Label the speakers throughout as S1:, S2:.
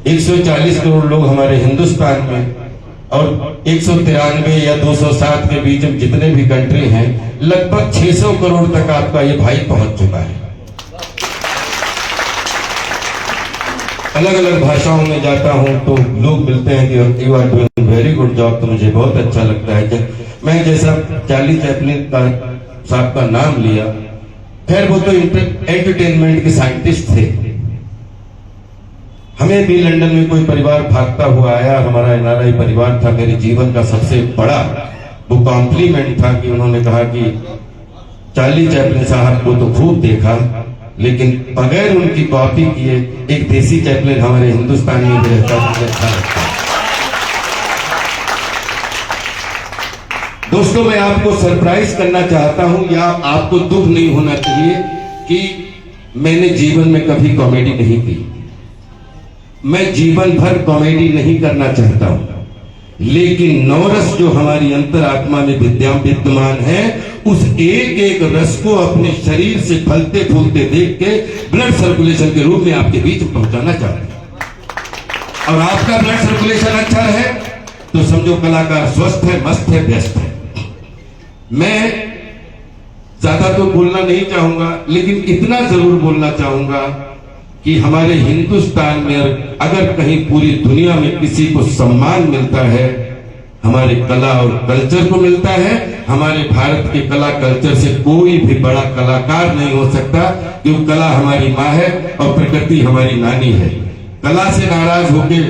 S1: 140 करोड़ लोग हमारे हिंदुस्तान में और 193 या 207 के बीच में जितने भी कंट्री हैं, लगभग 600 करोड़ तक आपका ये भाई पहुंच चुका है। अलग अलग भाषाओं में जाता हूं तो लोग मिलते हैं कि you are doing very good job, तो मुझे बहुत अच्छा लगता है। मैं जैसा चार्ली चैपलिन का साहब का नाम लिया, खैर वो तो एंटरटेनमेंट के साइंटिस्ट थे। हमें भी लंदन में कोई परिवार भागता हुआ आया, हमारा एनआरआई परिवार था। मेरे जीवन का सबसे बड़ा वो कॉम्प्लीमेंट था कि उन्होंने कहा कि चार्ली चैपलिन साहब को तो खूब देखा, लेकिन बगैर उनकी कॉपी किए एक देसी चैपलिन हमारे हिंदुस्तान में भी रहता, मुझे अच्छा लगता है। दोस्तों, मैं आपको सरप्राइज करना चाहता हूं, या आपको दुख नहीं होना चाहिए कि मैंने जीवन में कभी कॉमेडी नहीं की। मैं जीवन भर कॉमेडी नहीं करना चाहता हूं, लेकिन नवरस जो हमारी अंतरात्मा में विद्यमान है, उस एक एक रस को अपने शरीर से फलते फूलते देख के ब्लड सर्कुलेशन के रूप में आपके बीच पहुंचाना चाहते हैं। और आपका ब्लड सर्कुलेशन अच्छा है तो समझो कलाकार स्वस्थ है, मस्त है, बेस्ट है। मैं ज्यादा तो बोलना नहीं चाहूंगा, लेकिन इतना जरूर बोलना चाहूंगा कि हमारे हिंदुस्तान में अगर कहीं पूरी दुनिया में किसी को सम्मान मिलता है, हमारे कला और कल्चर को मिलता है। हमारे भारत के कला कल्चर से कोई भी बड़ा कलाकार नहीं हो सकता, क्योंकि कला हमारी माँ है और प्रकृति हमारी नानी है। कला से नाराज होके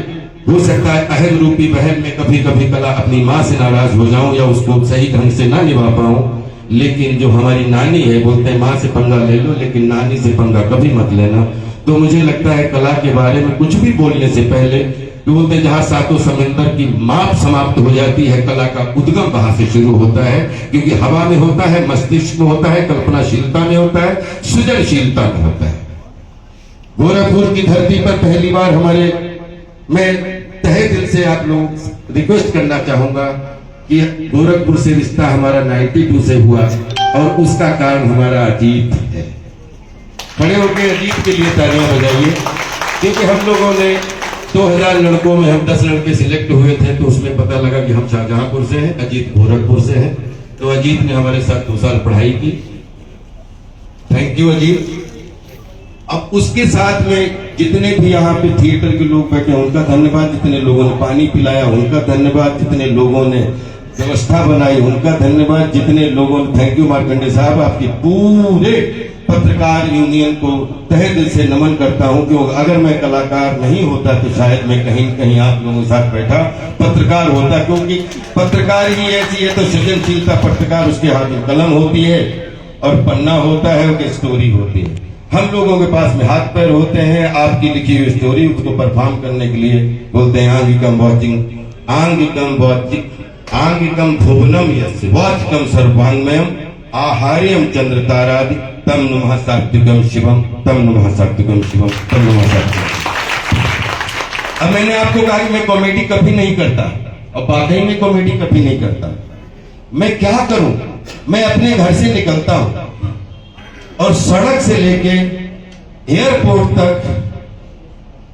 S1: हो सकता है अहम रूपी बहन में कभी कभी कला अपनी माँ से नाराज हो जाऊं या उसको सही ढंग से ना निभा पाऊं, लेकिन जो हमारी नानी है, बोलते हैं माँ से पंगा ले लो लेकिन नानी से पंगा कभी मत लेना। तो मुझे लगता है कला के बारे में कुछ भी बोलने से पहले बोलते जहां सातों समंदर की माप समाप्त हो जाती है, कला का उद्गम वहां से शुरू होता है। क्योंकि हवा में होता है, मस्तिष्क में होता है, कल्पनाशीलता में होता है, सृजनशीलता में होता है। गोरखपुर की धरती पर पहली बार मैं तहे दिल से आप लोग रिक्वेस्ट करना चाहूंगा कि गोरखपुर से रिश्ता हमारा 92 से हुआ, और उसका कारण हमारा अजीत है। खड़े होकर अजीत के लिए तालियां बजाइए, क्योंकि हम लोगों ने 2000 लड़कों में हम 10 लड़के सिलेक्ट हुए थे, तो उसमें पता लगा कि हम शाहजहांपुर से हैं, अजीत गोरखपुर से हैं। तो अजीत ने हमारे साथ 2 साल पढ़ाई की। Thank you Ajit. अब उसके साथ में जितने भी यहाँ पे थिएटर के लोग बैठे हैं उनका धन्यवाद, जितने लोगों ने पानी पिलाया उनका धन्यवाद, जितने लोगों ने व्यवस्था बनाई उनका धन्यवाद, जितने लोगों ने, थैंक यू मार्कंडे साहब, आपके पूरे पत्रकार यूनियन को तहे दिल से नमन करता हूं। क्योंकि अगर मैं कलाकार नहीं होता तो शायद मैं कहीं कहीं आप लोगों के साथ बैठा पत्रकार होता, क्योंकि पत्रकार ही ऐसी है तो सृजनशीलता। पत्रकार उसके हाथ में कलम होती है और पन्ना होता है, उसकी स्टोरी होती है। हम लोगों के पास में हाथ पैर होते हैं, आपकी लिखी हुई स्टोरी को परफॉर्म करने के लिए बोलते हैं आंगिकम भुवनम यस्य वाचकम सर्वांगमयम आहार्यम चंद्र तारादि तम नमः सात्विकम शिवम तम नमः सात्विकम शिवम तम नमः सात्विकम। अब मैंने आपको कहा कि मैं कॉमेडी कभी नहीं करता, और वाकई में कॉमेडी कभी नहीं करता। मैं क्या करूं, मैं अपने घर से निकलता हूं और सड़क से लेके एयरपोर्ट तक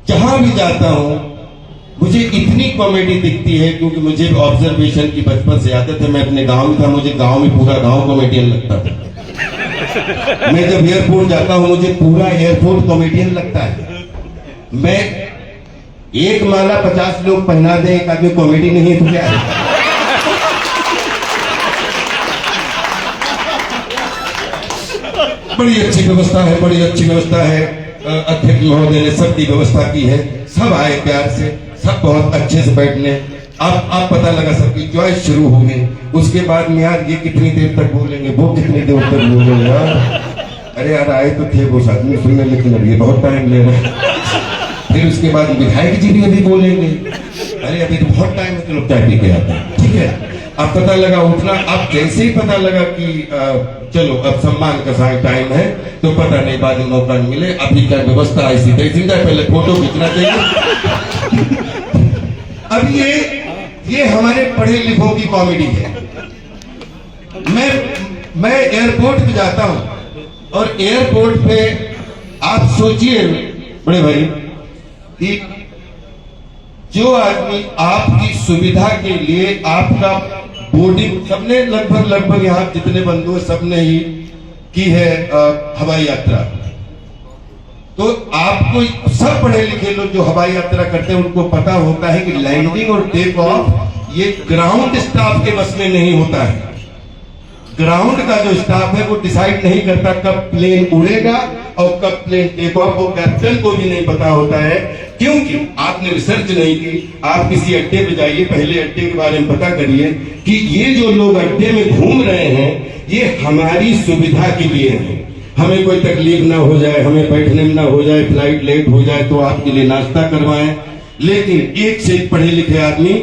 S1: जहां भी जाता हूं मुझे इतनी कॉमेडी दिखती है, क्योंकि मुझे ऑब्जर्वेशन की बचपन से आदत है। मैं अपने गांव में था, मुझे गांव में पूरा गांव कॉमेडियन लगता था। मैं जब एयरपोर्ट जाता हूं मुझे पूरा एयरपोर्ट कॉमेडियन लगता है। मैं एक माला 50 लोग पहना दे, एक आदमी कॉमेडी नहीं है तो क्या है? बड़ी अच्छी व्यवस्था है, बड़ी अच्छी व्यवस्था है। अध्यक्ष महोदय ने सबकी व्यवस्था की है, सब आए प्यार से, सब बहुत अच्छे से बैठने। अब पता लगा सबकी चॉइस शुरू हो गई। उसके बाद में यार ये कितनी देर तक बोलेंगे, वो कितनी देर तक बोलेंगे यार। अरे यार आए तो थे वो आदमी सुनने, लेकिन अब ये बहुत टाइम ले रहे हैं। फिर उसके बाद विधायक जी भी अभी बोलेंगे, अरे अभी तो बहुत टाइम है, चलो चाय पी के आते हैं, ठीक है। अब पता लगा उठना, अब जैसे ही पता लगा कि चलो अब सम्मान का टाइम है, तो पता नहीं बाद में मौका मिले। अभी क्या व्यवस्था ऐसी तैसी जाए, पहले फोटो खींचना चाहिए। अब ये हमारे पढ़े लिखों की कॉमेडी है। मैं एयरपोर्ट पे जाता हूं और एयरपोर्ट पे आप सोचिए बड़े भाई कि जो आदमी आपकी सुविधा के लिए आपका बोर्डिंग, सबने लगभग यहाँ जितने बंधु हैं सबने ही की है हवाई यात्रा। तो आपको सब पढ़े लिखे लोग जो हवाई यात्रा करते हैं उनको पता होता है कि लैंडिंग और टेक ऑफ ये ग्राउंड स्टाफ के बस में नहीं होता है। ग्राउंड का जो स्टाफ है वो डिसाइड नहीं करता कब प्लेन उड़ेगा और कब प्लेन टेक ऑफ, वो कैप्टन को भी नहीं पता होता है, क्योंकि आपने रिसर्च नहीं की। आप किसी अड्डे पे जाइए, पहले अड्डे के बारे में पता करिए कि ये जो लोग अड्डे में घूम रहे हैं ये हमारी सुविधा के लिए है। हमें कोई तकलीफ ना हो जाए, हमें बैठने में ना हो जाए, फ्लाइट लेट हो जाए तो आपके लिए नाश्ता करवाएं। लेकिन एक से एक पढ़े लिखे आदमी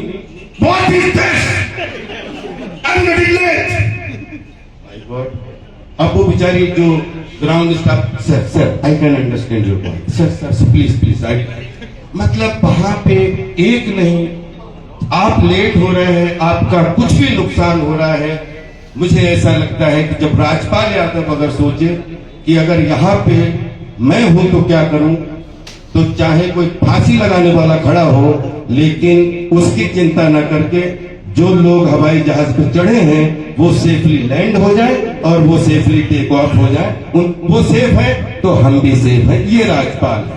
S1: अब वो बेचारी जो ground staff, sir I can understand your point, sir please I, मतलब वहां पे एक नहीं, आप लेट हो रहे हैं, आपका कुछ भी नुकसान हो रहा है। मुझे ऐसा लगता है कि जब राजपाल यादव अगर सोचे कि अगर यहाँ पे मैं हूं तो क्या करूं, तो चाहे कोई फांसी लगाने वाला खड़ा हो, लेकिन उसकी चिंता न करके जो लोग हवाई जहाज पर चढ़े हैं वो सेफली लैंड हो जाए और वो सेफली टेक ऑफ हो जाए। वो सेफ है तो हम भी सेफ है, ये राजपाल है।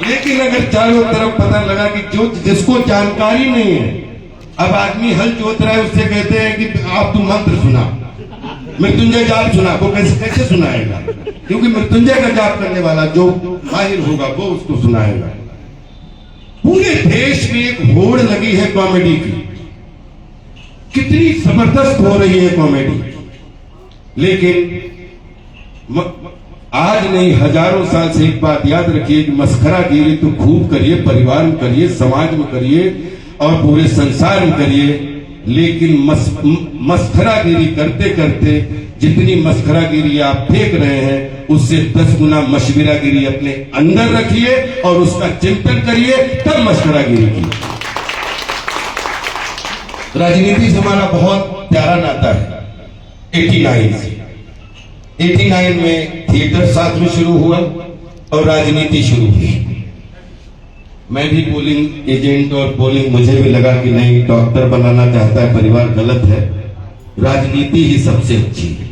S1: लेकिन अगर चारों तरफ पता लगा कि जो जिसको जानकारी नहीं है, अब आदमी हल जोत रहा है, उससे कहते हैं कि आप तुम मंत्र सुना, मृत्युंजय जाप सुना, वो कैसे सुनाएगा? क्योंकि मृत्युंजय का जाप करने वाला जो माहिर होगा वो उसको सुनाएगा। पूरे देश में एक होड़ लगी है कॉमेडी की, कितनी जबरदस्त हो रही है कॉमेडी, लेकिन आज नहीं हजारों साल से एक बात याद रखिए कि मस्खरागिरी तो खूब करिए, परिवार में करिए, समाज में करिए और पूरे संसार में करिए, लेकिन मस्खरागिरी करते करते जितनी मस्खरागिरी आप फेंक रहे हैं उससे 10 गुना मशविरागिरी अपने अंदर रखिए और उसका चिंतन करिए, तब मशवरागिरी की। राजनीति से हमारा बहुत प्यारा नाता है। 89 में थिएटर साथ में शुरू हुआ और राजनीति शुरू हुई। मैं भी पोलिंग एजेंट और पोलिंग, मुझे भी लगा कि नहीं, डॉक्टर बनाना चाहता है परिवार, गलत है, राजनीति ही सबसे अच्छी है।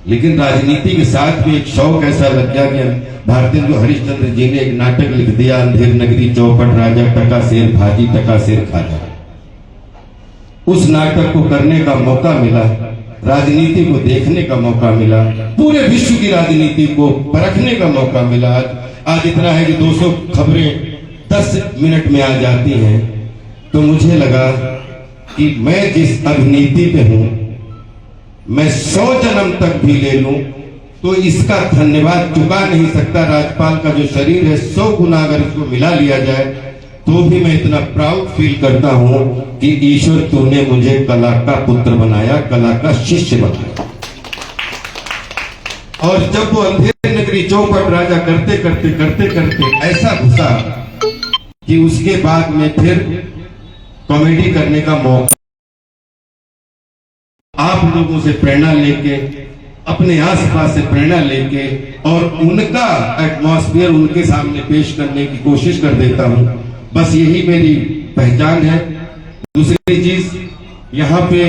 S1: लेकिन राजनीति के साथ भी एक शौक ऐसा लग गया कि भारतेंदु जो हरिश्चंद्र जी ने एक नाटक लिख दिया, अंधेर नगरी चौपट राजा, टका शेर भाजी टका शेर खाजा। उस नाटक को करने का मौका मिला, राजनीति को देखने का मौका मिला, पूरे विश्व की राजनीति को परखने का मौका मिला। आज इतना है कि 200 खबरें 10 मिनट में आ जाती हैं। तो मुझे लगा कि मैं जिस अभिनीति पे हूं, मैं 100 जन्म तक भी ले लूं तो इसका धन्यवाद चुका नहीं सकता। राजपाल का जो शरीर है 100 गुना अगर इसको मिला लिया जाए तो भी मैं इतना प्राउड फील करता हूं कि ईश्वर तूने मुझे कला का पुत्र बनाया, कला का शिष्य बनाया। और जब वो अंधेर नगरी चौपट राजा करते करते ऐसा घुसा कि उसके बाद में फिर कॉमेडी करने का मौका, आप लोगों से प्रेरणा लेके, अपने आसपास से प्रेरणा लेके और उनका एटमॉस्फेयर उनके सामने पेश करने की कोशिश कर देता हूं। बस यही मेरी पहचान है। दूसरी चीज, यहाँ पे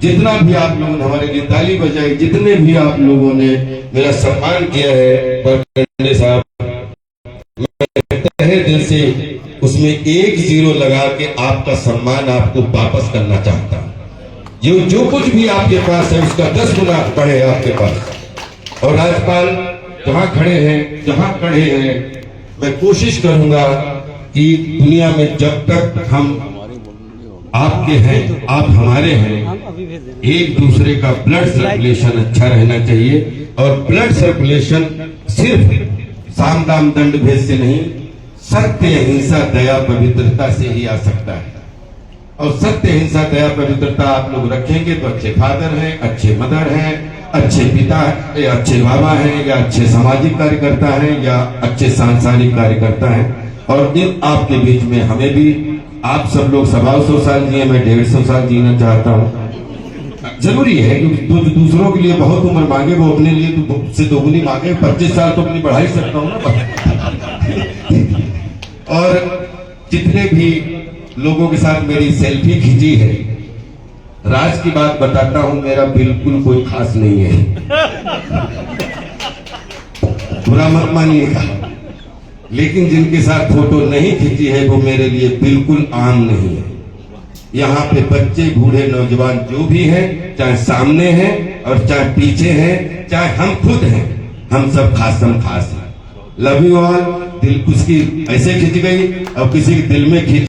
S1: जितना भी आप लोगों ने हमारे लिए ताली बजाई, जितने भी आप लोगों ने मेरा सम्मान किया है पांडे साहब, मैं तहे दिल से उसमें 1 0 लगा के आपका सम्मान आपको वापस करना चाहता हूं। जो कुछ भी आपके पास है उसका 10 गुना बढ़े आपके पास। और राज्यपाल जहां खड़े हैं, मैं कोशिश करूंगा कि दुनिया में जब तक हम आपके हैं, आप हमारे हैं, एक दूसरे का ब्लड सर्कुलेशन अच्छा रहना चाहिए। और ब्लड सर्कुलेशन सिर्फ साम दाम दंड भेद से नहीं, सत्य अहिंसा दया पवित्रता से ही आ सकता है। और सत्य अहिंसा दया पवित्रता आप लोग रखेंगे तो अच्छे फादर हैं, अच्छे मदर हैं, अच्छे पिता हैं, या अच्छे बाबा हैं, या अच्छे सामाजिक कार्यकर्ता हैं, या अच्छे सांसारिक कार्यकर्ता हैं। और इन आपके बीच में हमें भी, आप सब लोग 125 साल जिए, मैं 150 साल जीना चाहता हूँ। जरूरी है क्योंकि दूसरों के लिए बहुत उम्र मांगे, वो अपने लिए तो से दोगुनी मांगे। 25 साल तो अपनी बढ़ा ही सकता हूँ ना। और जितने भी लोगों के साथ मेरी सेल्फी खींची है, राज की बात बताता हूं, मेरा बिल्कुल कोई खास नहीं है, बुरा मत मानिएगा। लेकिन जिनके साथ फोटो नहीं खींची है वो मेरे लिए बिल्कुल आम नहीं है। यहाँ पे बच्चे, बूढ़े, नौजवान जो भी हैं, चाहे सामने हैं और चाहे पीछे हैं, चाहे हम खुद हैं, हम सब खासम खास हैं। Love you all. दिल किसकी ऐसे खिंच गई और किसी के दिल में खिंच